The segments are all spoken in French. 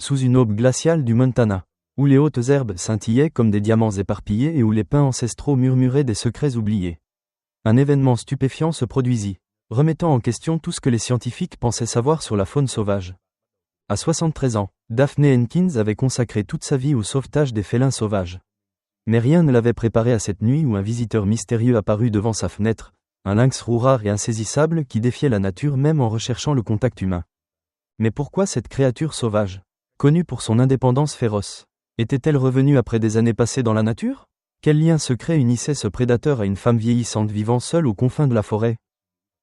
sous une aube glaciale du Montana, où les hautes herbes scintillaient comme des diamants éparpillés et où les pins ancestraux murmuraient des secrets oubliés. Un événement stupéfiant se produisit, remettant en question tout ce que les scientifiques pensaient savoir sur la faune sauvage. À 73 ans, Daphne Henkins avait consacré toute sa vie au sauvetage des félins sauvages. Mais rien ne l'avait préparé à cette nuit où un visiteur mystérieux apparut devant sa fenêtre, un lynx roux rare et insaisissable qui défiait la nature même en recherchant le contact humain. Mais pourquoi cette créature sauvage, connue pour son indépendance féroce, était-elle revenue après des années passées dans la nature? Quel lien secret unissait ce prédateur à une femme vieillissante vivant seule aux confins de la forêt?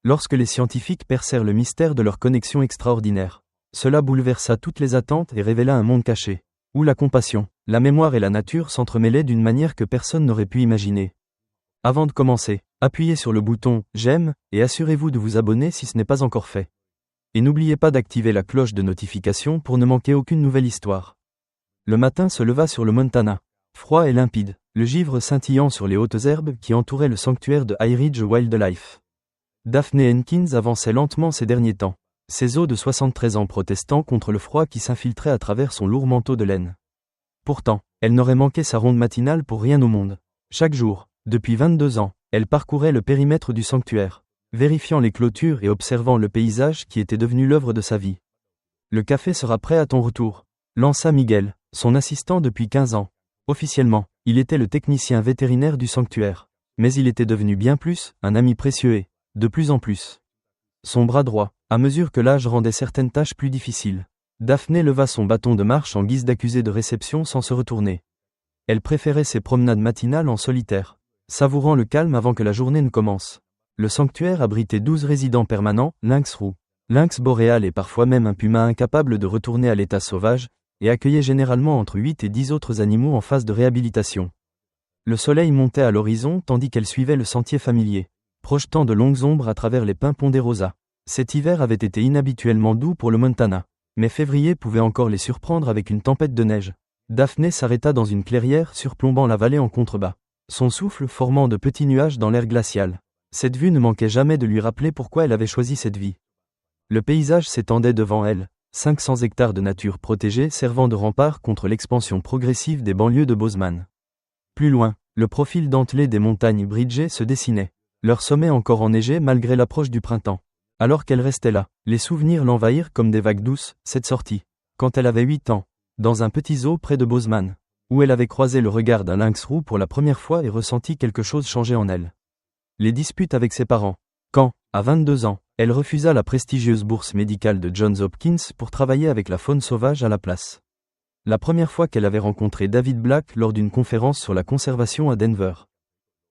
Lorsque les scientifiques percèrent le mystère de leur connexion extraordinaire, cela bouleversa toutes les attentes et révéla un monde caché, où la compassion, la mémoire et la nature s'entremêlaient d'une manière que personne n'aurait pu imaginer. Avant de commencer, appuyez sur le bouton « J'aime » et assurez-vous de vous abonner si ce n'est pas encore fait. Et n'oubliez pas d'activer la cloche de notification pour ne manquer aucune nouvelle histoire. Le matin se leva sur le Montana, froid et limpide, le givre scintillant sur les hautes herbes qui entouraient le sanctuaire de High Ridge Wildlife. Daphne Henkins avançait lentement ces derniers temps, ses os de 73 ans protestant contre le froid qui s'infiltrait à travers son lourd manteau de laine. Pourtant, elle n'aurait manqué sa ronde matinale pour rien au monde. Chaque jour, depuis 22 ans, elle parcourait le périmètre du sanctuaire, vérifiant les clôtures et observant le paysage qui était devenu l'œuvre de sa vie. Le café sera prêt à ton retour, lança Miguel, son assistant depuis 15 ans. Officiellement, il était le technicien vétérinaire du sanctuaire. Mais il était devenu bien plus, un ami précieux et, de plus en plus, son bras droit, à mesure que l'âge rendait certaines tâches plus difficiles. Daphne leva son bâton de marche en guise d'accusé de réception sans se retourner. Elle préférait ses promenades matinales en solitaire, savourant le calme avant que la journée ne commence. Le sanctuaire abritait 12 résidents permanents, lynx roux, lynx boréal et parfois même un puma incapable de retourner à l'état sauvage, et accueillait généralement entre 8 et 10 autres animaux en phase de réhabilitation. Le soleil montait à l'horizon tandis qu'elle suivait le sentier familier, projetant de longues ombres à travers les pins ponderosa. Cet hiver avait été inhabituellement doux pour le Montana, mais février pouvait encore les surprendre avec une tempête de neige. Daphne s'arrêta dans une clairière surplombant la vallée en contrebas, son souffle formant de petits nuages dans l'air glacial. Cette vue ne manquait jamais de lui rappeler pourquoi elle avait choisi cette vie. Le paysage s'étendait devant elle, 500 hectares de nature protégée servant de rempart contre l'expansion progressive des banlieues de Bozeman. Plus loin, le profil dentelé des montagnes Bridger se dessinait, leur sommet encore enneigé malgré l'approche du printemps. Alors qu'elle restait là, les souvenirs l'envahirent comme des vagues douces, cette sortie, quand elle avait 8 ans, dans un petit zoo près de Bozeman, où elle avait croisé le regard d'un lynx roux pour la première fois et ressenti quelque chose changer en elle. Les disputes avec ses parents, quand, à 22 ans, elle refusa la prestigieuse bourse médicale de Johns Hopkins pour travailler avec la faune sauvage à la place. La première fois qu'elle avait rencontré David Black lors d'une conférence sur la conservation à Denver.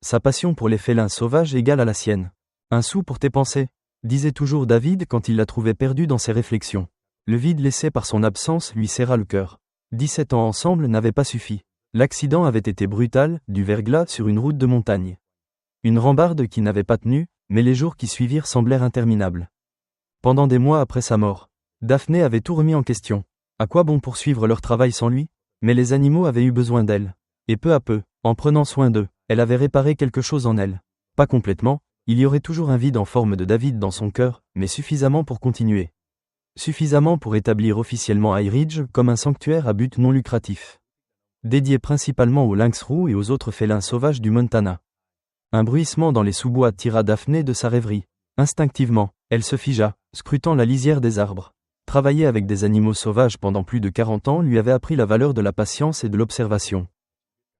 Sa passion pour les félins sauvages égale à la sienne. Un sou pour tes pensées, disait toujours David quand il la trouvait perdue dans ses réflexions. Le vide laissé par son absence lui serra le cœur. 17 ans ensemble n'avaient pas suffi. L'accident avait été brutal, du verglas sur une route de montagne. Une rambarde qui n'avait pas tenu, mais les jours qui suivirent semblèrent interminables. Pendant des mois après sa mort, Daphne avait tout remis en question. À quoi bon poursuivre leur travail sans lui? Mais les animaux avaient eu besoin d'elle. Et peu à peu, en prenant soin d'eux, elle avait réparé quelque chose en elle. Pas complètement, il y aurait toujours un vide en forme de David dans son cœur, mais suffisamment pour continuer. Suffisamment pour établir officiellement High Ridge comme un sanctuaire à but non lucratif. Dédié principalement aux lynx roux et aux autres félins sauvages du Montana. Un bruissement dans les sous-bois tira Daphne de sa rêverie. Instinctivement, elle se figea, scrutant la lisière des arbres. Travailler avec des animaux sauvages pendant plus de 40 ans lui avait appris la valeur de la patience et de l'observation.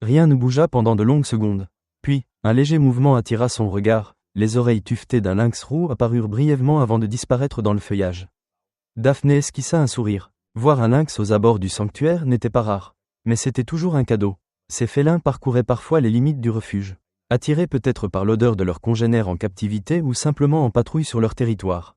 Rien ne bougea pendant de longues secondes. Puis, un léger mouvement attira son regard, les oreilles tuffetées d'un lynx roux apparurent brièvement avant de disparaître dans le feuillage. Daphne esquissa un sourire. Voir un lynx aux abords du sanctuaire n'était pas rare. Mais c'était toujours un cadeau. Ces félins parcouraient parfois les limites du refuge. Attirés peut-être par l'odeur de leurs congénères en captivité ou simplement en patrouille sur leur territoire.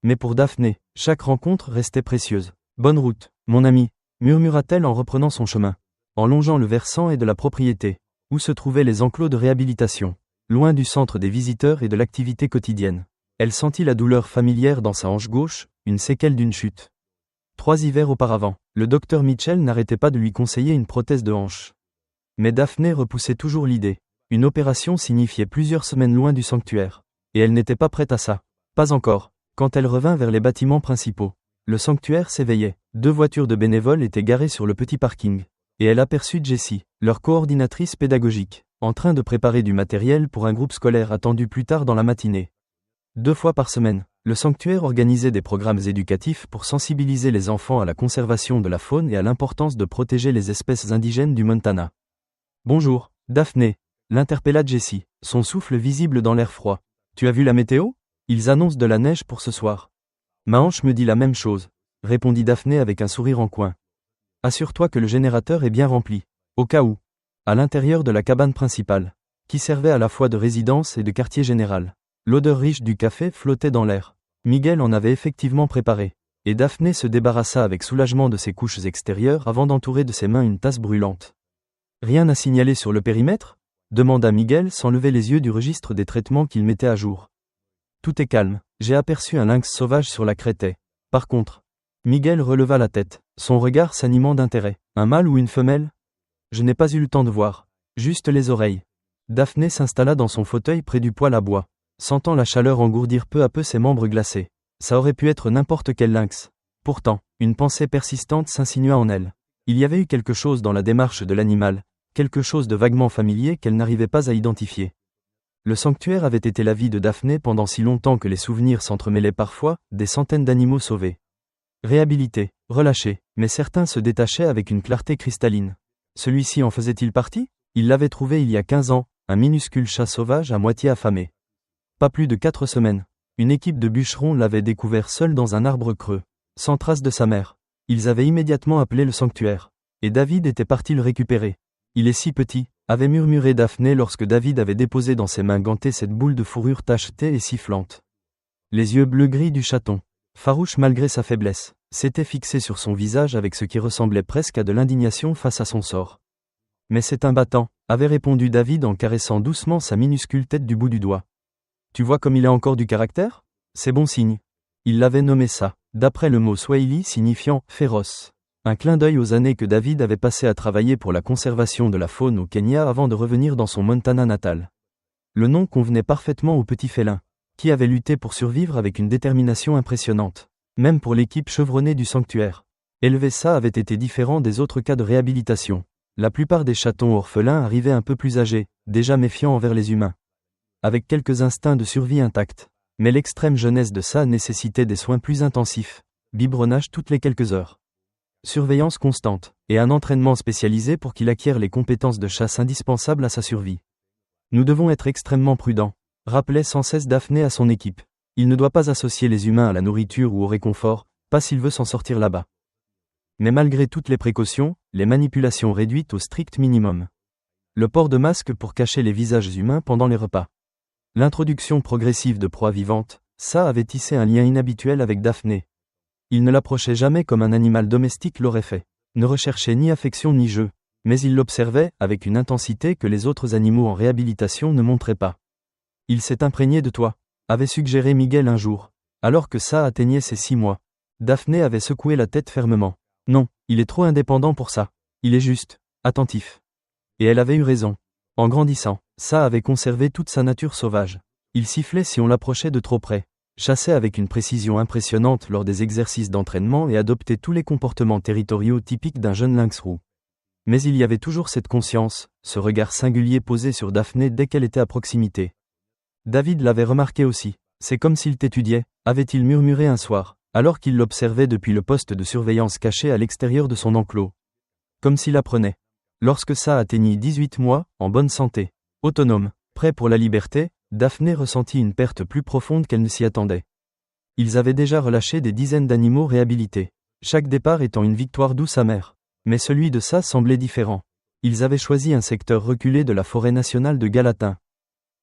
Mais pour Daphne, chaque rencontre restait précieuse. « Bonne route, mon ami », murmura-t-elle en reprenant son chemin, en longeant le versant et de la propriété, où se trouvaient les enclos de réhabilitation, loin du centre des visiteurs et de l'activité quotidienne. Elle sentit la douleur familière dans sa hanche gauche, une séquelle d'une chute. 3 hivers auparavant, le docteur Mitchell n'arrêtait pas de lui conseiller une prothèse de hanche. Mais Daphne repoussait toujours l'idée. Une opération signifiait plusieurs semaines loin du sanctuaire. Et elle n'était pas prête à ça. Pas encore. Quand elle revint vers les bâtiments principaux, Le sanctuaire s'éveillait. 2 voitures de bénévoles étaient garées sur le petit parking. Et elle aperçut Jessie, leur coordinatrice pédagogique, en train de préparer du matériel pour un groupe scolaire attendu plus tard dans la matinée. 2 fois par semaine, le sanctuaire organisait des programmes éducatifs pour sensibiliser les enfants à la conservation de la faune et à l'importance de protéger les espèces indigènes du Montana. Bonjour, Daphné, l'interpella Jessie, son souffle visible dans l'air froid. Tu as vu la météo? Ils annoncent de la neige pour ce soir. Ma hanche me dit la même chose, répondit Daphné avec un sourire en coin. Assure-toi que le générateur est bien rempli, au cas où. À l'intérieur de la cabane principale, qui servait à la fois de résidence et de quartier général, l'odeur riche du café flottait dans l'air. Miguel en avait effectivement préparé, et Daphné se débarrassa avec soulagement de ses couches extérieures avant d'entourer de ses mains une tasse brûlante. Rien à signaler sur le périmètre? Demanda Miguel sans lever les yeux du registre des traitements qu'il mettait à jour. Tout est calme, j'ai aperçu un lynx sauvage sur la crête. Par contre, Miguel releva la tête, son regard s'animant d'intérêt. Un mâle ou une femelle? Je n'ai pas eu le temps de voir, juste les oreilles. Daphné s'installa dans son fauteuil près du poêle à bois, sentant la chaleur engourdir peu à peu ses membres glacés. Ça aurait pu être n'importe quel lynx. Pourtant, une pensée persistante s'insinua en elle. Il y avait eu quelque chose dans la démarche de l'animal, quelque chose de vaguement familier qu'elle n'arrivait pas à identifier. Le sanctuaire avait été la vie de Daphné pendant si longtemps que les souvenirs s'entremêlaient parfois, des centaines d'animaux sauvés. Réhabilités, relâchés, mais certains se détachaient avec une clarté cristalline. Celui-ci en faisait-il partie? Il l'avait trouvé il y a 15 ans, un minuscule chat sauvage à moitié affamé. Pas plus de 4 semaines. Une équipe de bûcherons l'avait découvert seul dans un arbre creux, sans trace de sa mère. Ils avaient immédiatement appelé le sanctuaire. Et David était parti le récupérer. Il est si petit, avait murmuré Daphné lorsque David avait déposé dans ses mains gantées cette boule de fourrure tachetée et sifflante. Les yeux bleu-gris du chaton, farouche malgré sa faiblesse, s'étaient fixés sur son visage avec ce qui ressemblait presque à de l'indignation face à son sort. Mais c'est un battant, avait répondu David en caressant doucement sa minuscule tête du bout du doigt. Tu vois comme il a encore du caractère? C'est bon signe. Il l'avait nommé ça, d'après le mot swahili signifiant « féroce ». Un clin d'œil aux années que David avait passées à travailler pour la conservation de la faune au Kenya avant de revenir dans son Montana natal. Le nom convenait parfaitement au petit félin, qui avait lutté pour survivre avec une détermination impressionnante, même pour l'équipe chevronnée du sanctuaire. Élever ça avait été différent des autres cas de réhabilitation. La plupart des chatons orphelins arrivaient un peu plus âgés, déjà méfiants envers les humains, avec quelques instincts de survie intacts. Mais l'extrême jeunesse de ça nécessitait des soins plus intensifs, biberonnage toutes les quelques heures, surveillance constante, et un entraînement spécialisé pour qu'il acquiert les compétences de chasse indispensables à sa survie. Nous devons être extrêmement prudents, rappelait sans cesse Daphné à son équipe. Il ne doit pas associer les humains à la nourriture ou au réconfort, pas s'il veut s'en sortir là-bas. Mais malgré toutes les précautions, les manipulations réduites au strict minimum. Le port de masque pour cacher les visages humains pendant les repas. L'introduction progressive de proies vivantes, ça avait tissé un lien inhabituel avec Daphné. Il ne l'approchait jamais comme un animal domestique l'aurait fait, ne recherchait ni affection ni jeu, mais il l'observait avec une intensité que les autres animaux en réhabilitation ne montraient pas. Il s'est imprégné de toi, avait suggéré Miguel un jour, alors que ça atteignait ses 6 mois. Daphné avait secoué la tête fermement. Non, il est trop indépendant pour ça. Il est juste, attentif. Et elle avait eu raison. En grandissant, ça avait conservé toute sa nature sauvage. Il sifflait si on l'approchait de trop près, chassait avec une précision impressionnante lors des exercices d'entraînement et adoptait tous les comportements territoriaux typiques d'un jeune lynx roux. Mais il y avait toujours cette conscience, ce regard singulier posé sur Daphné dès qu'elle était à proximité. David l'avait remarqué aussi. C'est comme s'il t'étudiait, avait-il murmuré un soir, alors qu'il l'observait depuis le poste de surveillance caché à l'extérieur de son enclos. Comme s'il apprenait. Lorsque ça atteignit 18 mois, en bonne santé, autonome, prêt pour la liberté, Daphné ressentit une perte plus profonde qu'elle ne s'y attendait. Ils avaient déjà relâché des dizaines d'animaux réhabilités, chaque départ étant une victoire douce amère. Mais celui de ça semblait différent. Ils avaient choisi un secteur reculé de la forêt nationale de Gallatin,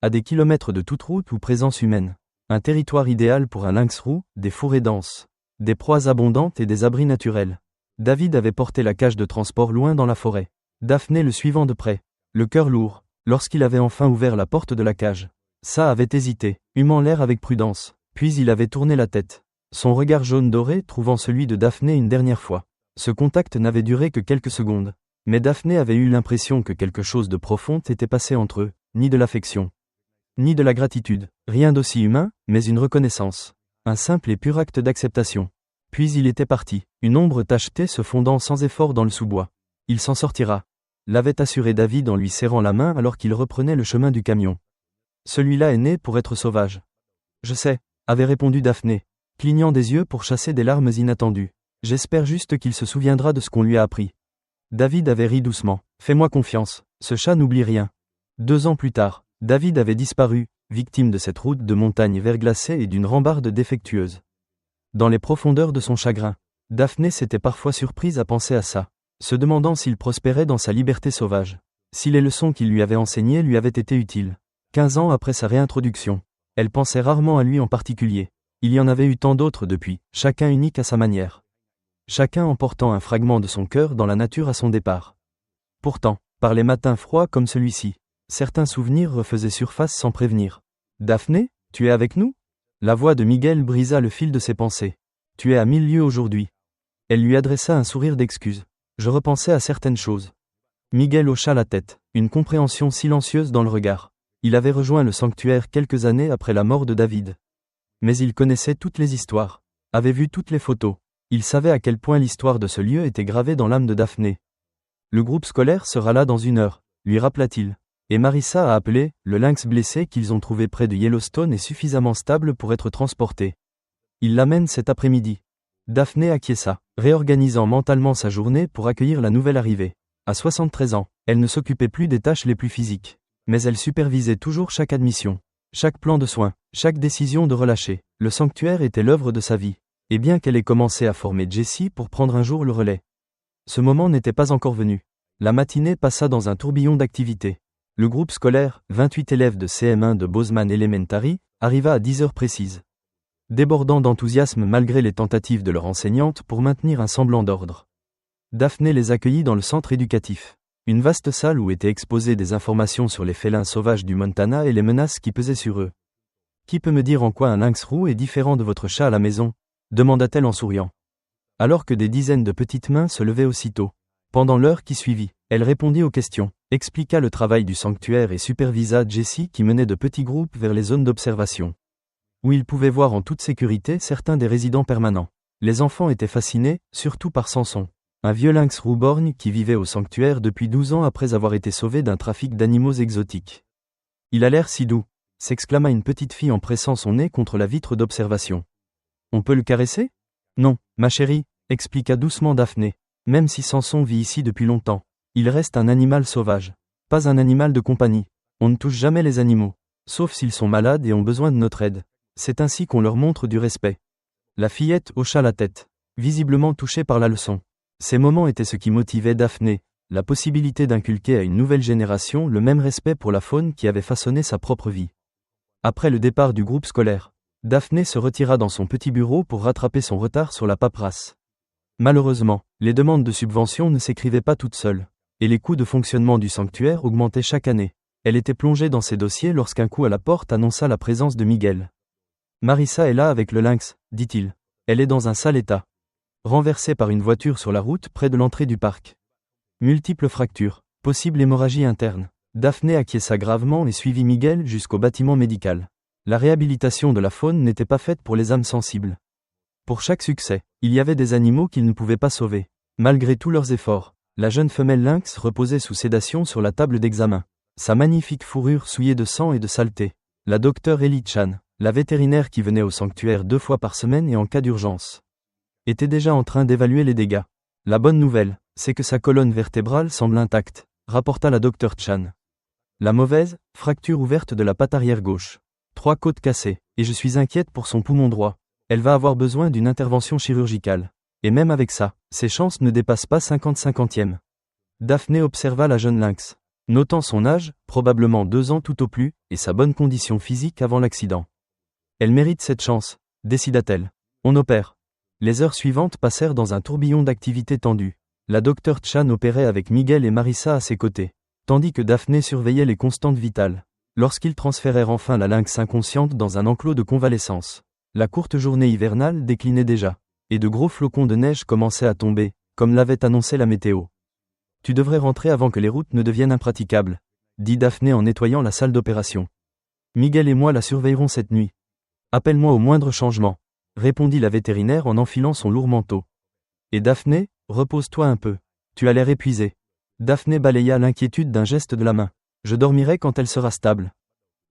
à des kilomètres de toute route ou présence humaine. Un territoire idéal pour un lynx roux, des fourrés denses, des proies abondantes et des abris naturels. David avait porté la cage de transport loin dans la forêt. Daphné le suivant de près, le cœur lourd, lorsqu'il avait enfin ouvert la porte de la cage. Ça avait hésité, humant l'air avec prudence, puis il avait tourné la tête, son regard jaune doré trouvant celui de Daphné une dernière fois. Ce contact n'avait duré que quelques secondes, mais Daphné avait eu l'impression que quelque chose de profond était passé entre eux, ni de l'affection, ni de la gratitude, rien d'aussi humain, mais une reconnaissance. Un simple et pur acte d'acceptation. Puis il était parti, une ombre tachetée se fondant sans effort dans le sous-bois. Il s'en sortira, l'avait assuré David en lui serrant la main alors qu'il reprenait le chemin du camion. Celui-là est né pour être sauvage. Je sais, avait répondu Daphné, clignant des yeux pour chasser des larmes inattendues. J'espère juste qu'il se souviendra de ce qu'on lui a appris. David avait ri doucement. Fais-moi confiance, ce chat n'oublie rien. 2 ans plus tard, David avait disparu, victime de cette route de montagne verglacée et d'une rambarde défectueuse. Dans les profondeurs de son chagrin, Daphné s'était parfois surprise à penser à ça, se demandant s'il prospérait dans sa liberté sauvage, si les leçons qu'il lui avait enseignées lui avaient été utiles. 15 ans après sa réintroduction, elle pensait rarement à lui en particulier. Il y en avait eu tant d'autres depuis, chacun unique à sa manière. Chacun emportant un fragment de son cœur dans la nature à son départ. Pourtant, par les matins froids comme celui-ci, certains souvenirs refaisaient surface sans prévenir. « Daphné, tu es avec nous ?» La voix de Miguel brisa le fil de ses pensées. « Tu es à 1000 lieues aujourd'hui. » Elle lui adressa un sourire d'excuse. « Je repensais à certaines choses. » Miguel hocha la tête, une compréhension silencieuse dans le regard. Il avait rejoint le sanctuaire quelques années après la mort de David. Mais il connaissait toutes les histoires, avait vu toutes les photos. Il savait à quel point l'histoire de ce lieu était gravée dans l'âme de Daphné. Le groupe scolaire sera là dans 1 heure, lui rappela-t-il. Et Marissa a appelé, le lynx blessé qu'ils ont trouvé près de Yellowstone est suffisamment stable pour être transporté. Il l'amène cet après-midi. Daphné acquiesça, réorganisant mentalement sa journée pour accueillir la nouvelle arrivée. À 73 ans, elle ne s'occupait plus des tâches les plus physiques. Mais elle supervisait toujours chaque admission, chaque plan de soins, chaque décision de relâcher. Le sanctuaire était l'œuvre de sa vie. Et bien qu'elle ait commencé à former Jessie pour prendre un jour le relais. Ce moment n'était pas encore venu. La matinée passa dans un tourbillon d'activités. Le groupe scolaire, 28 élèves de CM1 de Bozeman Elementary, arriva à 10 heures précises. Débordant d'enthousiasme malgré les tentatives de leur enseignante pour maintenir un semblant d'ordre. Daphné les accueillit dans le centre éducatif. Une vaste salle où étaient exposées des informations sur les félins sauvages du Montana et les menaces qui pesaient sur eux. « Qui peut me dire en quoi un lynx roux est différent de votre chat à la maison ?» demanda-t-elle en souriant. Alors que des dizaines de petites mains se levaient aussitôt. Pendant l'heure qui suivit, elle répondit aux questions, expliqua le travail du sanctuaire et supervisa Jessie qui menait de petits groupes vers les zones d'observation, où ils pouvaient voir en toute sécurité certains des résidents permanents. Les enfants étaient fascinés, surtout par Samson, un vieux lynx roux borgne qui vivait au sanctuaire depuis 12 ans après avoir été sauvé d'un trafic d'animaux exotiques. « Il a l'air si doux !» s'exclama une petite fille en pressant son nez contre la vitre d'observation. « On peut le caresser ? » ? « Non, ma chérie, » expliqua doucement Daphné. « Même si Samson vit ici depuis longtemps, il reste un animal sauvage. Pas un animal de compagnie. On ne touche jamais les animaux, sauf s'ils sont malades et ont besoin de notre aide. C'est ainsi qu'on leur montre du respect. » La fillette hocha la tête, visiblement touchée par la leçon. Ces moments étaient ce qui motivait Daphné, la possibilité d'inculquer à une nouvelle génération le même respect pour la faune qui avait façonné sa propre vie. Après le départ du groupe scolaire, Daphné se retira dans son petit bureau pour rattraper son retard sur la paperasse. Malheureusement, les demandes de subventions ne s'écrivaient pas toutes seules, et les coûts de fonctionnement du sanctuaire augmentaient chaque année. Elle était plongée dans ses dossiers lorsqu'un coup à la porte annonça la présence de Miguel. « Marissa est là avec le lynx, » dit-il. « Elle est dans un sale état. Renversée par une voiture sur la route près de l'entrée du parc. Multiples fractures, possible hémorragie interne. » Daphné acquiesça gravement et suivit Miguel jusqu'au bâtiment médical. La réhabilitation de la faune n'était pas faite pour les âmes sensibles. Pour chaque succès, il y avait des animaux qu'ils ne pouvaient pas sauver. Malgré tous leurs efforts, la jeune femelle lynx reposait sous sédation sur la table d'examen. Sa magnifique fourrure souillée de sang et de saleté. La docteure Ellie Chan, la vétérinaire qui venait au sanctuaire 2 fois par semaine et en cas d'urgence, était déjà en train d'évaluer les dégâts. La bonne nouvelle, c'est que sa colonne vertébrale semble intacte, rapporta la docteure Chan. La mauvaise, fracture ouverte de la patte arrière gauche. 3 côtes cassées, et je suis inquiète pour son poumon droit. Elle va avoir besoin d'une intervention chirurgicale. Et même avec ça, ses chances ne dépassent pas 50-50e. Daphné observa la jeune lynx, notant son âge, probablement 2 ans tout au plus, et sa bonne condition physique avant l'accident. Elle mérite cette chance, décida-t-elle. On opère. Les heures suivantes passèrent dans un tourbillon d'activités tendues. La docteure Chan opérait avec Miguel et Marissa à ses côtés, tandis que Daphné surveillait les constantes vitales. Lorsqu'ils transférèrent enfin la lynx inconsciente dans un enclos de convalescence, la courte journée hivernale déclinait déjà, et de gros flocons de neige commençaient à tomber, comme l'avait annoncé la météo. « Tu devrais rentrer avant que les routes ne deviennent impraticables, » dit Daphné en nettoyant la salle d'opération. « Miguel et moi la surveillerons cette nuit. Appelle-moi au moindre changement. » répondit la vétérinaire en enfilant son lourd manteau. Et Daphné, repose-toi un peu. Tu as l'air épuisé. Daphné balaya l'inquiétude d'un geste de la main. Je dormirai quand elle sera stable.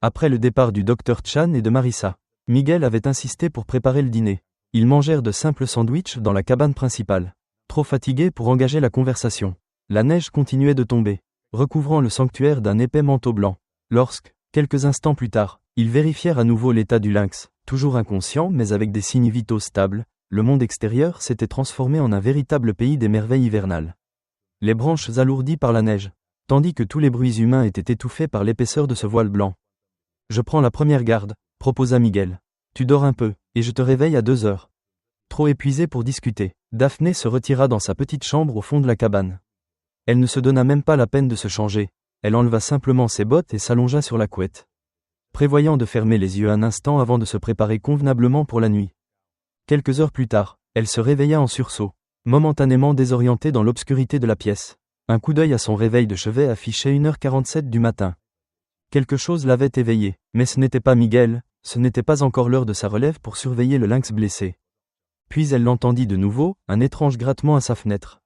Après le départ du docteur Chan et de Marissa, Miguel avait insisté pour préparer le dîner. Ils mangèrent de simples sandwichs dans la cabane principale. Trop fatigués pour engager la conversation. La neige continuait de tomber, recouvrant le sanctuaire d'un épais manteau blanc. Lorsque, quelques instants plus tard, ils vérifièrent à nouveau l'état du lynx, toujours inconscient mais avec des signes vitaux stables, le monde extérieur s'était transformé en un véritable pays des merveilles hivernales. Les branches alourdies par la neige, tandis que tous les bruits humains étaient étouffés par l'épaisseur de ce voile blanc. Je prends la première garde, proposa Miguel. Tu dors un peu, et je te réveille à 2 heures. Trop épuisé pour discuter, Daphné se retira dans sa petite chambre au fond de la cabane. Elle ne se donna même pas la peine de se changer, elle enleva simplement ses bottes et s'allongea sur la couette. Prévoyant de fermer les yeux un instant avant de se préparer convenablement pour la nuit. Quelques heures plus tard, elle se réveilla en sursaut, momentanément désorientée dans l'obscurité de la pièce. Un coup d'œil à son réveil de chevet affichait 1h47 du matin. Quelque chose l'avait éveillée, mais ce n'était pas Miguel, ce n'était pas encore l'heure de sa relève pour surveiller le lynx blessé. Puis elle l'entendit de nouveau, un étrange grattement à sa fenêtre.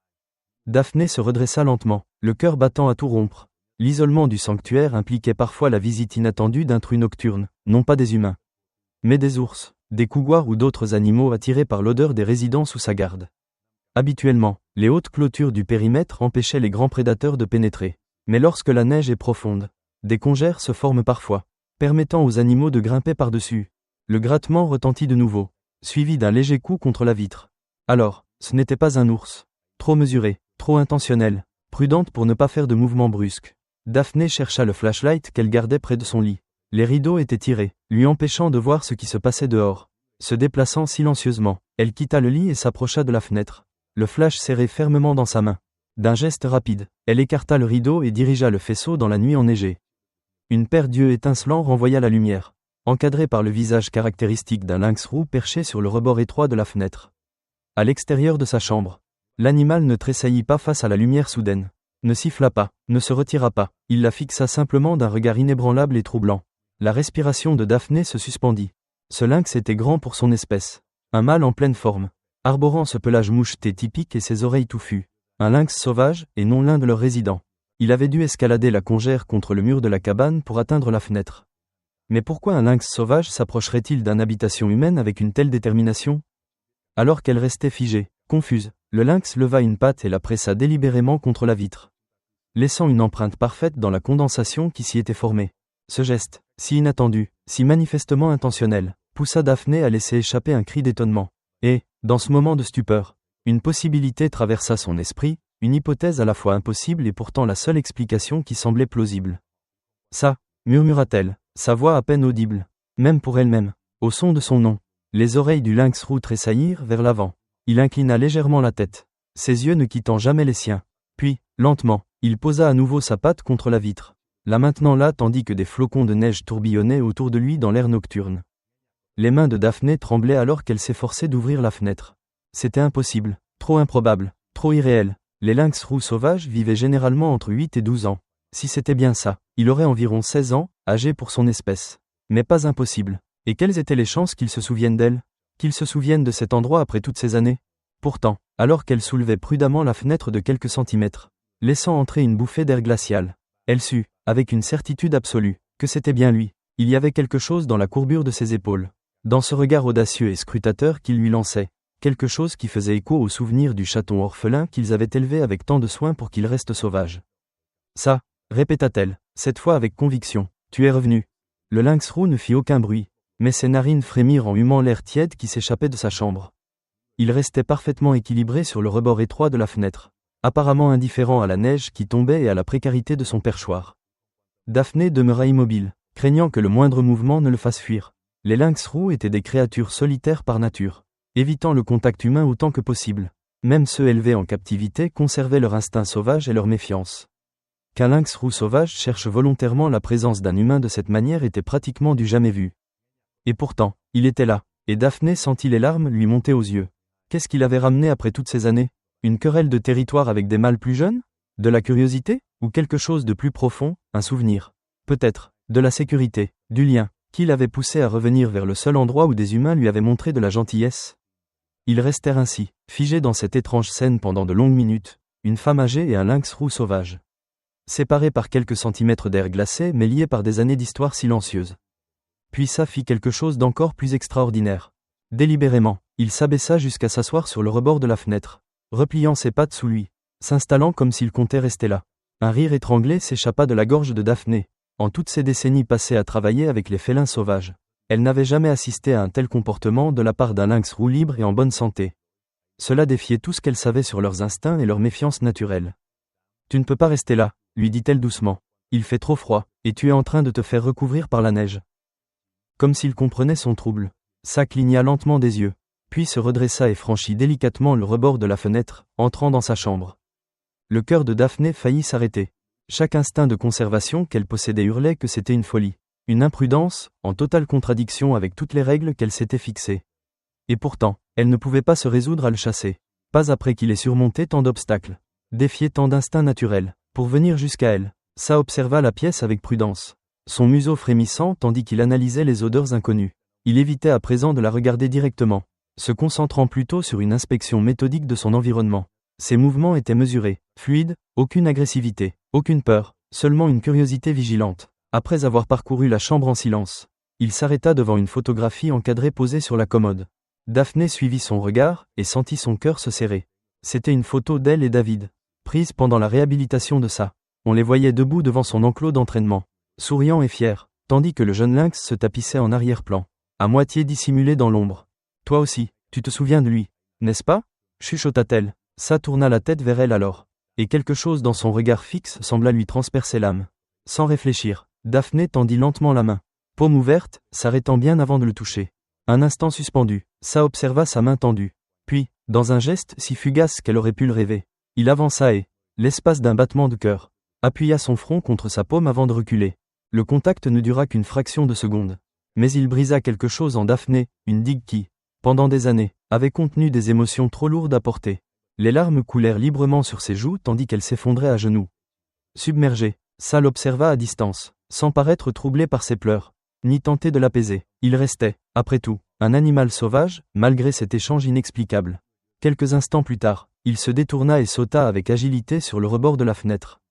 Daphné se redressa lentement, le cœur battant à tout rompre. L'isolement du sanctuaire impliquait parfois la visite inattendue d'intrus nocturnes, non pas des humains, mais des ours, des couguars ou d'autres animaux attirés par l'odeur des résidents sous sa garde. Habituellement, les hautes clôtures du périmètre empêchaient les grands prédateurs de pénétrer. Mais lorsque la neige est profonde, des congères se forment parfois, permettant aux animaux de grimper par-dessus. Le grattement retentit de nouveau, suivi d'un léger coup contre la vitre. Alors, ce n'était pas un ours. Trop mesuré, trop intentionnel, prudente pour ne pas faire de mouvements brusques. Daphné chercha le flashlight qu'elle gardait près de son lit. Les rideaux étaient tirés, lui empêchant de voir ce qui se passait dehors. Se déplaçant silencieusement, elle quitta le lit et s'approcha de la fenêtre. Le flash serré fermement dans sa main. D'un geste rapide, elle écarta le rideau et dirigea le faisceau dans la nuit enneigée. Une paire d'yeux étincelants renvoya la lumière, encadrée par le visage caractéristique d'un lynx roux perché sur le rebord étroit de la fenêtre. À l'extérieur de sa chambre, l'animal ne tressaillit pas face à la lumière soudaine, ne siffla pas, ne se retira pas, il la fixa simplement d'un regard inébranlable et troublant. La respiration de Daphné se suspendit. Ce lynx était grand pour son espèce, un mâle en pleine forme, arborant ce pelage moucheté typique et ses oreilles touffues. Un lynx sauvage, et non l'un de leurs résidents. Il avait dû escalader la congère contre le mur de la cabane pour atteindre la fenêtre. Mais pourquoi un lynx sauvage s'approcherait-il d'une habitation humaine avec une telle détermination ? Alors qu'elle restait figée, confuse, le lynx leva une patte et la pressa délibérément contre la vitre, laissant une empreinte parfaite dans la condensation qui s'y était formée. Ce geste, si inattendu, si manifestement intentionnel, poussa Daphné à laisser échapper un cri d'étonnement. Et, dans ce moment de stupeur, une possibilité traversa son esprit, une hypothèse à la fois impossible et pourtant la seule explication qui semblait plausible. Ça, murmura-t-elle, sa voix à peine audible, même pour elle-même, au son de son nom. Les oreilles du lynx roux tressaillirent vers l'avant. Il inclina légèrement la tête, ses yeux ne quittant jamais les siens. Puis, lentement, il posa à nouveau sa patte contre la vitre, la maintenant là tandis que des flocons de neige tourbillonnaient autour de lui dans l'air nocturne. Les mains de Daphné tremblaient alors qu'elle s'efforçait d'ouvrir la fenêtre. C'était impossible, trop improbable, trop irréel. Les lynx roux sauvages vivaient généralement entre 8 et 12 ans. Si c'était bien ça, il aurait environ 16 ans, âgé pour son espèce. Mais pas impossible. Et quelles étaient les chances qu'il se souvienne d'elle ? Qu'il se souvienne de cet endroit après toutes ces années ? Pourtant, alors qu'elle soulevait prudemment la fenêtre de quelques centimètres, laissant entrer une bouffée d'air glacial, elle sut, avec une certitude absolue, que c'était bien lui. Il y avait quelque chose dans la courbure de ses épaules, dans ce regard audacieux et scrutateur qu'il lui lançait. Quelque chose qui faisait écho au souvenir du chaton orphelin qu'ils avaient élevé avec tant de soin pour qu'il reste sauvage. Ça, répéta-t-elle, cette fois avec conviction, tu es revenu. Le lynx roux ne fit aucun bruit, mais ses narines frémirent en humant l'air tiède qui s'échappait de sa chambre. Il restait parfaitement équilibré sur le rebord étroit de la fenêtre, apparemment indifférent à la neige qui tombait et à la précarité de son perchoir. Daphné demeura immobile, craignant que le moindre mouvement ne le fasse fuir. Les lynx roux étaient des créatures solitaires par nature, évitant le contact humain autant que possible. Même ceux élevés en captivité conservaient leur instinct sauvage et leur méfiance. Qu'un lynx roux sauvage cherche volontairement la présence d'un humain de cette manière était pratiquement du jamais vu. Et pourtant, il était là, et Daphné sentit les larmes lui monter aux yeux. Qu'est-ce qu'il avait ramené après toutes ces années ? Une querelle de territoire avec des mâles plus jeunes ? De la curiosité ? Ou quelque chose de plus profond, un souvenir ? Peut-être, de la sécurité, du lien, Qui l'avait poussé à revenir vers le seul endroit où des humains lui avaient montré de la gentillesse? Ils restèrent ainsi, figés dans cette étrange scène pendant de longues minutes, une femme âgée et un lynx roux sauvage. Séparés par quelques centimètres d'air glacé mais liés par des années d'histoire silencieuse. Puis ça fit quelque chose d'encore plus extraordinaire. Délibérément, il s'abaissa jusqu'à s'asseoir sur le rebord de la fenêtre, repliant ses pattes sous lui, s'installant comme s'il comptait rester là. Un rire étranglé s'échappa de la gorge de Daphné. En toutes ces décennies passées à travailler avec les félins sauvages, elle n'avait jamais assisté à un tel comportement de la part d'un lynx roux libre et en bonne santé. Cela défiait tout ce qu'elle savait sur leurs instincts et leur méfiance naturelle. « Tu ne peux pas rester là », lui dit-elle doucement. « Il fait trop froid, et tu es en train de te faire recouvrir par la neige. » Comme s'il comprenait son trouble, ça cligna lentement des yeux, puis se redressa et franchit délicatement le rebord de la fenêtre, entrant dans sa chambre. Le cœur de Daphné faillit s'arrêter. Chaque instinct de conservation qu'elle possédait hurlait que c'était une folie, une imprudence, en totale contradiction avec toutes les règles qu'elle s'était fixées. Et pourtant, elle ne pouvait pas se résoudre à le chasser, pas après qu'il ait surmonté tant d'obstacles, défié tant d'instincts naturels, pour venir jusqu'à elle. Ça observa la pièce avec prudence, son museau frémissant tandis qu'il analysait les odeurs inconnues. Il évitait à présent de la regarder directement, se concentrant plutôt sur une inspection méthodique de son environnement. Ses mouvements étaient mesurés, fluides, aucune agressivité, aucune peur, seulement une curiosité vigilante. Après avoir parcouru la chambre en silence, il s'arrêta devant une photographie encadrée posée sur la commode. Daphné suivit son regard et sentit son cœur se serrer. C'était une photo d'elle et David, prise pendant la réhabilitation de ça. On les voyait debout devant son enclos d'entraînement, souriant et fier, tandis que le jeune lynx se tapissait en arrière-plan, à moitié dissimulé dans l'ombre. « Toi aussi, tu te souviens de lui, n'est-ce pas ?» chuchota-t-elle. Ça tourna la tête vers elle alors, et quelque chose dans son regard fixe sembla lui transpercer l'âme. Sans réfléchir, Daphné tendit lentement la main, paume ouverte, s'arrêtant bien avant de le toucher. Un instant suspendu, ça observa sa main tendue. Puis, dans un geste si fugace qu'elle aurait pu le rêver, il avança et, l'espace d'un battement de cœur, appuya son front contre sa paume avant de reculer. Le contact ne dura qu'une fraction de seconde. Mais il brisa quelque chose en Daphné, une digue qui, pendant des années, avait contenu des émotions trop lourdes à porter. Les larmes coulèrent librement sur ses joues tandis qu'elle s'effondrait à genoux. Submergée, ça l'observa à distance, sans paraître troublé par ses pleurs, ni tenter de l'apaiser. Il restait, après tout, un animal sauvage, malgré cet échange inexplicable. Quelques instants plus tard, il se détourna et sauta avec agilité sur le rebord de la fenêtre.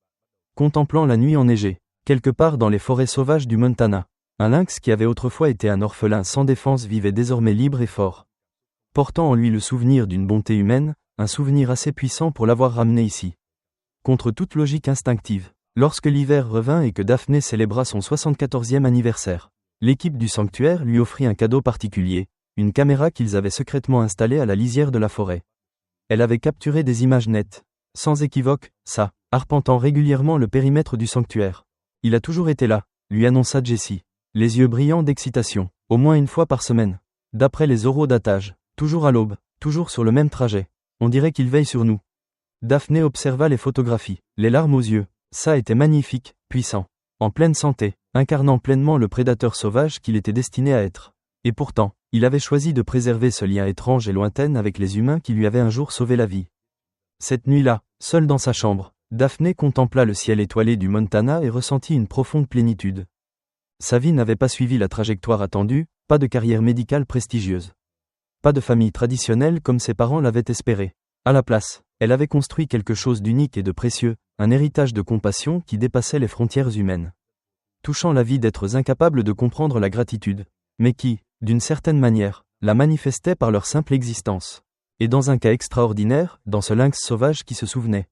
Contemplant la nuit enneigée, quelque part dans les forêts sauvages du Montana, un lynx qui avait autrefois été un orphelin sans défense vivait désormais libre et fort. Portant en lui le souvenir d'une bonté humaine, un souvenir assez puissant pour l'avoir ramené ici. Contre toute logique instinctive, lorsque l'hiver revint et que Daphné célébra son 74e anniversaire, l'équipe du sanctuaire lui offrit un cadeau particulier, une caméra qu'ils avaient secrètement installée à la lisière de la forêt. Elle avait capturé des images nettes, sans équivoque, ça, arpentant régulièrement le périmètre du sanctuaire. Il a toujours été là, lui annonça Jessie, les yeux brillants d'excitation, au moins une fois par semaine. D'après les oraux d'attache, toujours à l'aube, toujours sur le même trajet. On dirait qu'il veille sur nous. Daphné observa les photographies, les larmes aux yeux. Ça était magnifique, puissant, en pleine santé, incarnant pleinement le prédateur sauvage qu'il était destiné à être. Et pourtant, il avait choisi de préserver ce lien étrange et lointain avec les humains qui lui avaient un jour sauvé la vie. Cette nuit-là, seule dans sa chambre, Daphné contempla le ciel étoilé du Montana et ressentit une profonde plénitude. Sa vie n'avait pas suivi la trajectoire attendue, pas de carrière médicale prestigieuse. Pas de famille traditionnelle comme ses parents l'avaient espéré. À la place, elle avait construit quelque chose d'unique et de précieux, un héritage de compassion qui dépassait les frontières humaines. Touchant la vie d'êtres incapables de comprendre la gratitude, mais qui, d'une certaine manière, la manifestaient par leur simple existence. Et dans un cas extraordinaire, dans ce lynx sauvage qui se souvenait.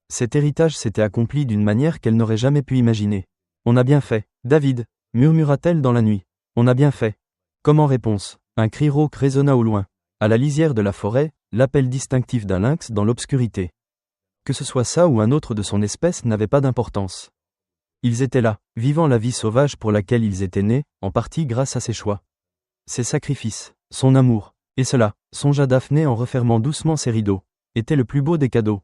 Cet héritage s'était accompli d'une manière qu'elle n'aurait jamais pu imaginer. « On a bien fait, David », murmura-t-elle dans la nuit. « On a bien fait. » Comme en réponse, un cri rauque résonna au loin. À la lisière de la forêt, l'appel distinctif d'un lynx dans l'obscurité. Que ce soit ça ou un autre de son espèce n'avait pas d'importance. Ils étaient là, vivant la vie sauvage pour laquelle ils étaient nés, en partie grâce à ses choix. Ses sacrifices, son amour, et cela, songea Daphné en refermant doucement ses rideaux, était le plus beau des cadeaux.